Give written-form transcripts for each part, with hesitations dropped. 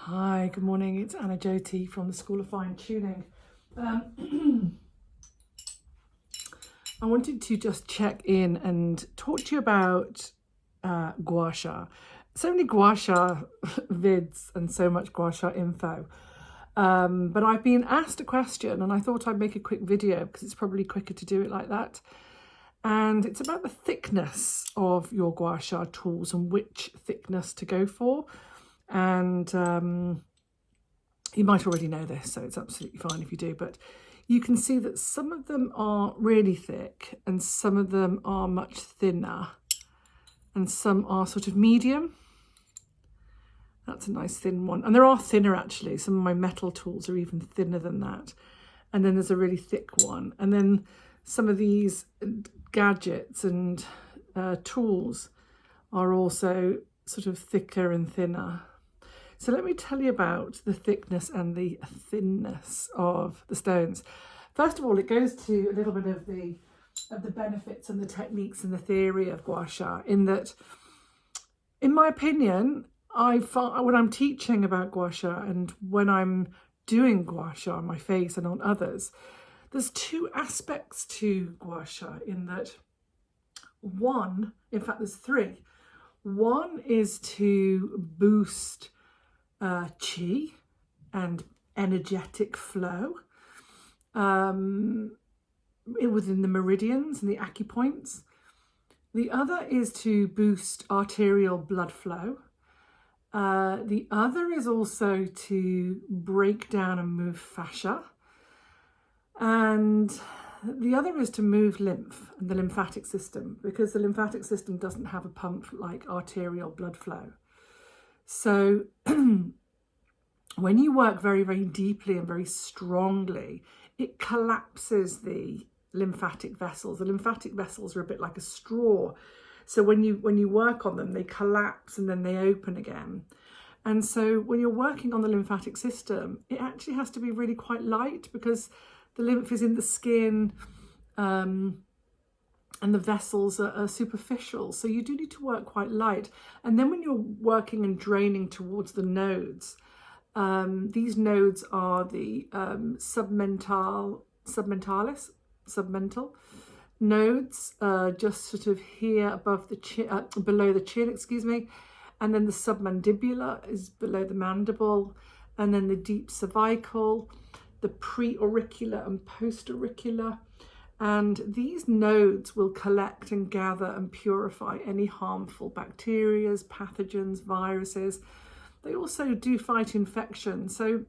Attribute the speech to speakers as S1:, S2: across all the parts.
S1: Hi, good morning. It's Anna Jyoti from the School of Fine Tuning. I wanted to just check in and talk to you about gua sha. So many gua sha vids and so much gua sha info. But I've been asked a question and I thought I'd make a quick video because it's probably quicker to do it like that. And it's about the thickness of your gua sha tools and which thickness to go for. And you might already know this, so it's absolutely fine if you do, but you can see that some of them are really thick and some of them are much thinner and some are sort of medium. That's a nice thin one. And there are thinner actually. Some of my metal tools are even thinner than that. And then there's a really thick one. And then some of these gadgets and tools are also sort of thicker and thinner. So let me tell you about the thickness and the thinness of the stones. First of all, it goes to a little bit of the benefits and the techniques and the theory of gua sha, in that, in my opinion, when I'm teaching about gua sha and when I'm doing gua sha on my face and on others, there's two aspects to gua sha, in that one, in fact, there's three. One is to boost chi and energetic flow within the meridians and the acupoints. The other is to boost arterial blood flow. The other is also to break down and move fascia. And the other is to move lymph and the lymphatic system, because the lymphatic system doesn't have a pump like arterial blood flow. So when you work very, very deeply and very strongly, it collapses the lymphatic vessels. The lymphatic vessels are a bit like a straw. So when you work on them, they collapse and then they open again. And so when you're working on the lymphatic system, it actually has to be really quite light, because the lymph is in the skin, and the vessels are superficial. So you do need to work quite light. And then when you're working and draining towards the nodes, these nodes are the submental nodes, just sort of here above the chin, below the chin, excuse me. And then the submandibular is below the mandible. And then the deep cervical, the preauricular and postauricular. And these nodes will collect and gather and purify any harmful bacteria, pathogens, viruses. They also do fight infection. So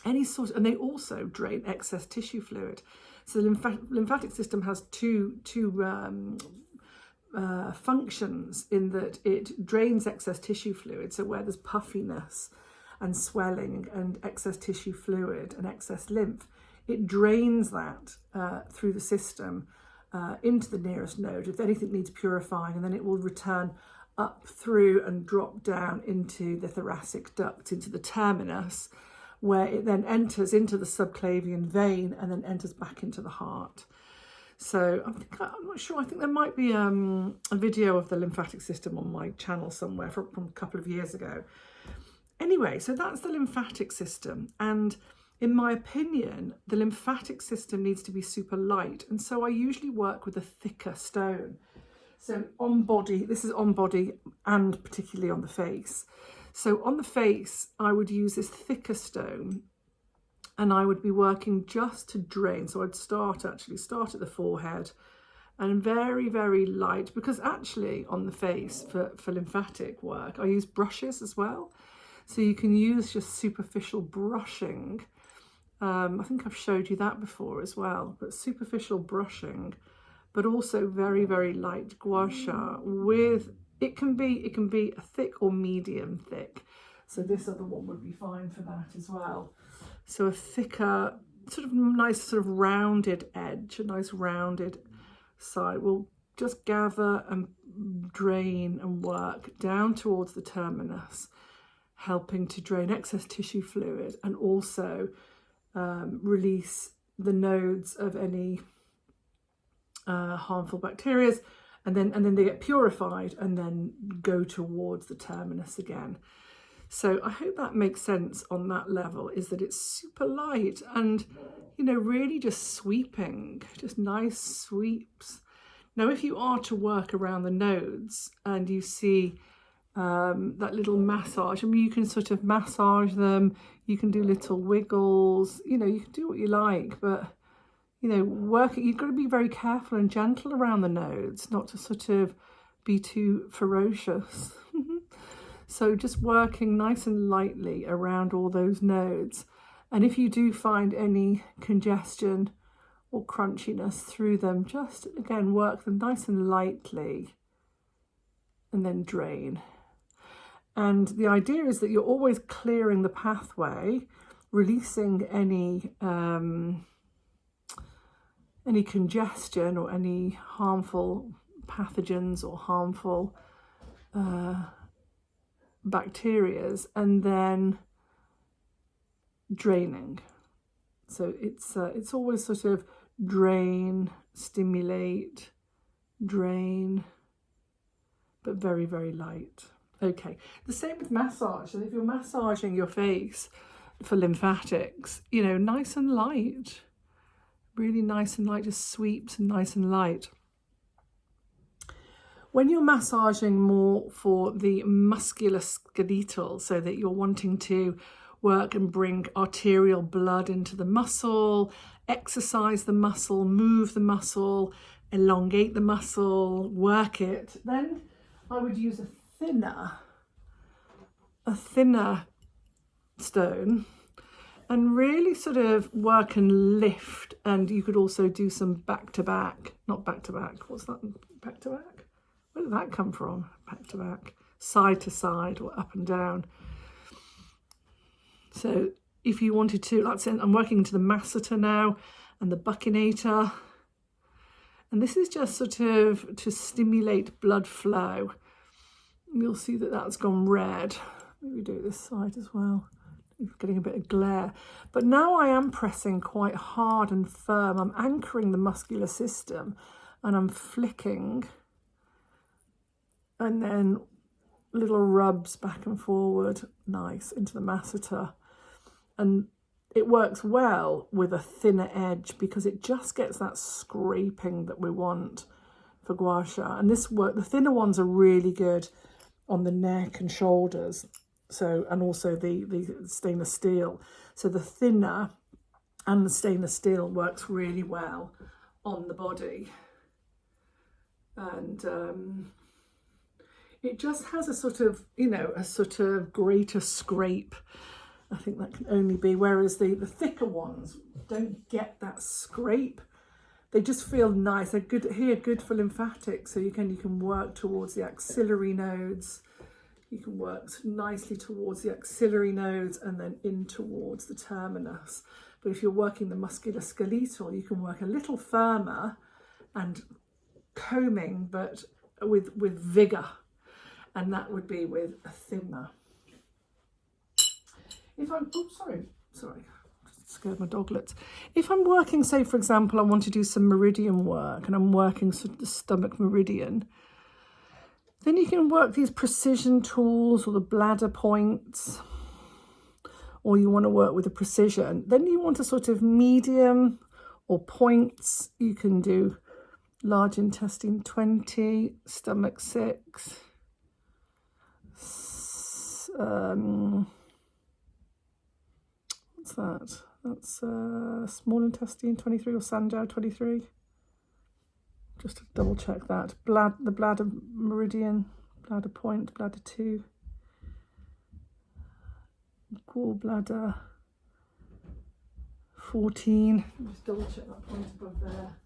S1: and they also drain excess tissue fluid. So the lymphatic system has two functions, in that it drains excess tissue fluid. So where there's puffiness and swelling and excess tissue fluid and excess lymph, it drains that through the system into the nearest node if anything needs purifying, and then it will return up through and drop down into the thoracic duct, into the terminus, where it then enters into the subclavian vein and then enters back into the heart. So I'm not sure, I think there might be a video of the lymphatic system on my channel somewhere from a couple of years ago. Anyway, so that's the lymphatic system. And in my opinion, the lymphatic system needs to be super light. And so I usually work with a thicker stone. So on body, this is on body and particularly on the face. So on the face, I would use this thicker stone, and I would be working just to drain. So I'd start at the forehead, and very, very light, because actually on the face for lymphatic work, I use brushes as well. So you can use just superficial brushing. I think I've showed you that before as well, but superficial brushing, but also very, very light gua sha with, it can be a thick or medium thick. So this other one would be fine for that as well. So a thicker, sort of nice, sort of rounded edge, a nice rounded side will just gather and drain and work down towards the terminus, helping to drain excess tissue fluid and also release the nodes of any harmful bacteria, and then they get purified and then go towards the terminus again. So I hope that makes sense on that level, is that it's super light and, you know, really just sweeping, just nice sweeps. Now, if you are to work around the nodes and you see that little massage, I mean, you can sort of massage them, you can do little wiggles, you know, you can do what you like, but, you know, you've got to be very careful and gentle around the nodes, not to sort of be too ferocious. So just working nice and lightly around all those nodes. And if you do find any congestion or crunchiness through them, just again work them nice and lightly and then drain. And the idea is that you're always clearing the pathway, releasing any congestion or any harmful pathogens or harmful bacterias, and then draining. So it's always sort of drain, stimulate, drain, but very, very light. Okay, the same with massage. And if you're massaging your face for lymphatics, you know, nice and light, really nice and light, just sweeps and nice and light. When you're massaging more for the musculoskeletal, so that you're wanting to work and bring arterial blood into the muscle, exercise the muscle, move the muscle, elongate the muscle, work it, then I would use a thinner stone and really sort of work and lift. And you could also do some back-to-back, not back-to-back, what's that, back-to-back? Where did that come from? Back to back, side to side, or up and down. So if you wanted to, that's it, I'm working into the masseter now and the buccinator. And this is just sort of to stimulate blood flow. You'll see that that's gone red. Maybe do it this side as well. Getting a bit of glare. But now I am pressing quite hard and firm. I'm anchoring the muscular system and I'm flicking. And then little rubs back and forward, nice, into the masseter. And it works well with a thinner edge because it just gets that scraping that we want for gua sha. And the thinner ones are really good on the neck and shoulders. So, and also the stainless steel. So the thinner and the stainless steel works really well on the body. And it just has a sort of, you know, a sort of greater scrape. I think that can only be, whereas the thicker ones don't get that scrape. They just feel nice. They're good for lymphatics. So you can work towards the axillary nodes. You can work nicely towards the axillary nodes and then in towards the terminus. But if you're working the musculoskeletal, you can work a little firmer and combing, but with vigor. And that would be with a thinner. If I'm, sorry, scared my doglets. If I'm working, say for example, I want to do some meridian work and I'm working sort of the stomach meridian, then you can work these precision tools or the bladder points, or you want to work with a precision. Then you want a sort of medium or points. You can do large intestine 20, stomach 6, what's that? That's small intestine 23 or Sanjiao 23. Just to double check that. The bladder meridian, bladder point, bladder 2. Gallbladder 14. Just double check that point above there.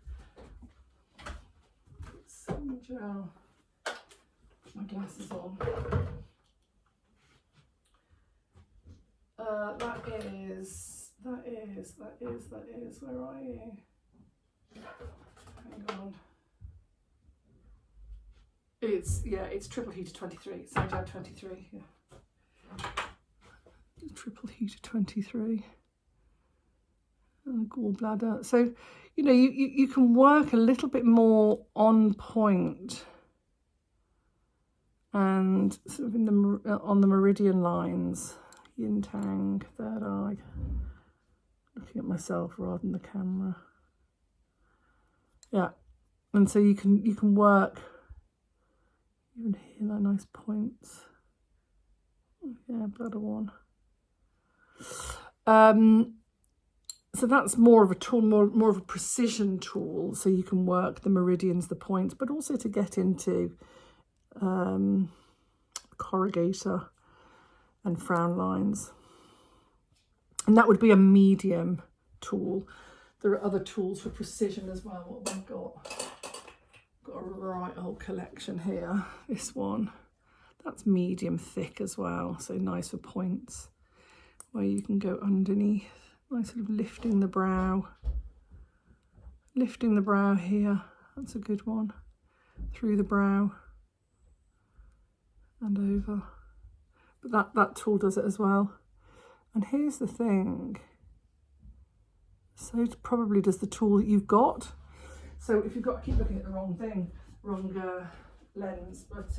S1: Sanjiao. Put my glasses on. That is, where are you? Hang on. It's triple heater 23, Sanjiao 23, yeah. Triple heater 23. And the gallbladder. So, you know, you can work a little bit more on point and sort of in the on the meridian lines, yin tang, third eye. Looking at myself rather than the camera. Yeah, and so you can work even here, like nice points. Yeah, bladder one. So that's more of a tool, more of a precision tool, so you can work the meridians, the points, but also to get into corrugator and frown lines. And that would be a medium tool. There are other tools for precision as well. What have I got? Got a right old collection here. This one, that's medium thick as well, so nice for points where you can go underneath. Nice sort of lifting the brow here. That's a good one. Through the brow and over. But that tool does it as well. And here's the thing. So it probably does the tool that you've got. So if you've got, I keep looking at the wrong thing, wrong lens. But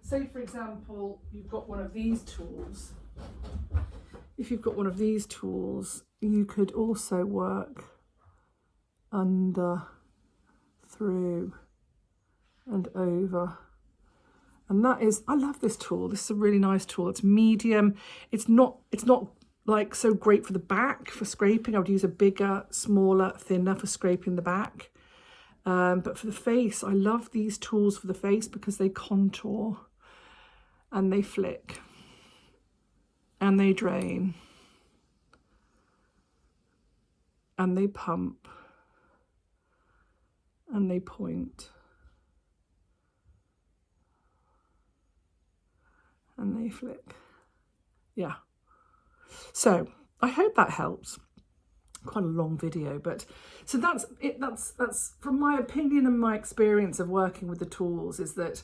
S1: say for example, you've got one of these tools. If you've got one of these tools, you could also work under, through and over. And that is, I love this tool. This is a really nice tool. It's medium. It's not like so great for the back, for scraping. I would use a bigger, smaller, thinner for scraping the back. But for the face, I love these tools for the face because they contour and they flick and they drain and they pump and they point and they flick. Yeah. So I hope that helps. Quite a long video, but so that's it. That's from my opinion and my experience of working with the tools, is that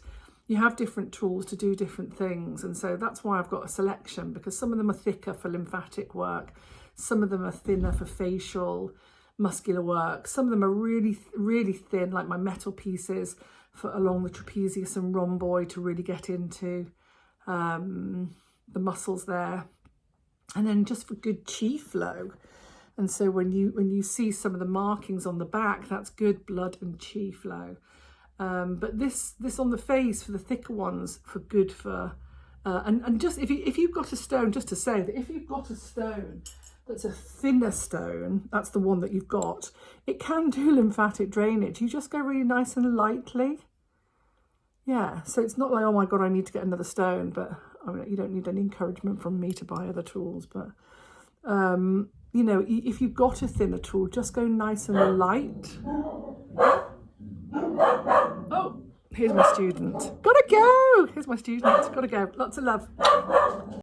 S1: you have different tools to do different things. And so that's why I've got a selection, because some of them are thicker for lymphatic work. Some of them are thinner for facial, muscular work. Some of them are really, really thin, like my metal pieces for along the trapezius and rhomboid to really get into the muscles there. And then just for good chi flow. And so when you see some of the markings on the back, that's good blood and chi flow. But this on the face for the thicker ones, for good for and just if you've got a stone, just to say that if you've got a stone that's a thinner stone, that's the one that you've got, it can do lymphatic drainage. You just go really nice and lightly. Yeah, so it's not like, oh my God, I need to get another stone, but I mean, you don't need any encouragement from me to buy other tools. But, you know, if you've got a thinner tool, just go nice and light. Oh, here's my student. Gotta go. Here's my student. Gotta go. Lots of love.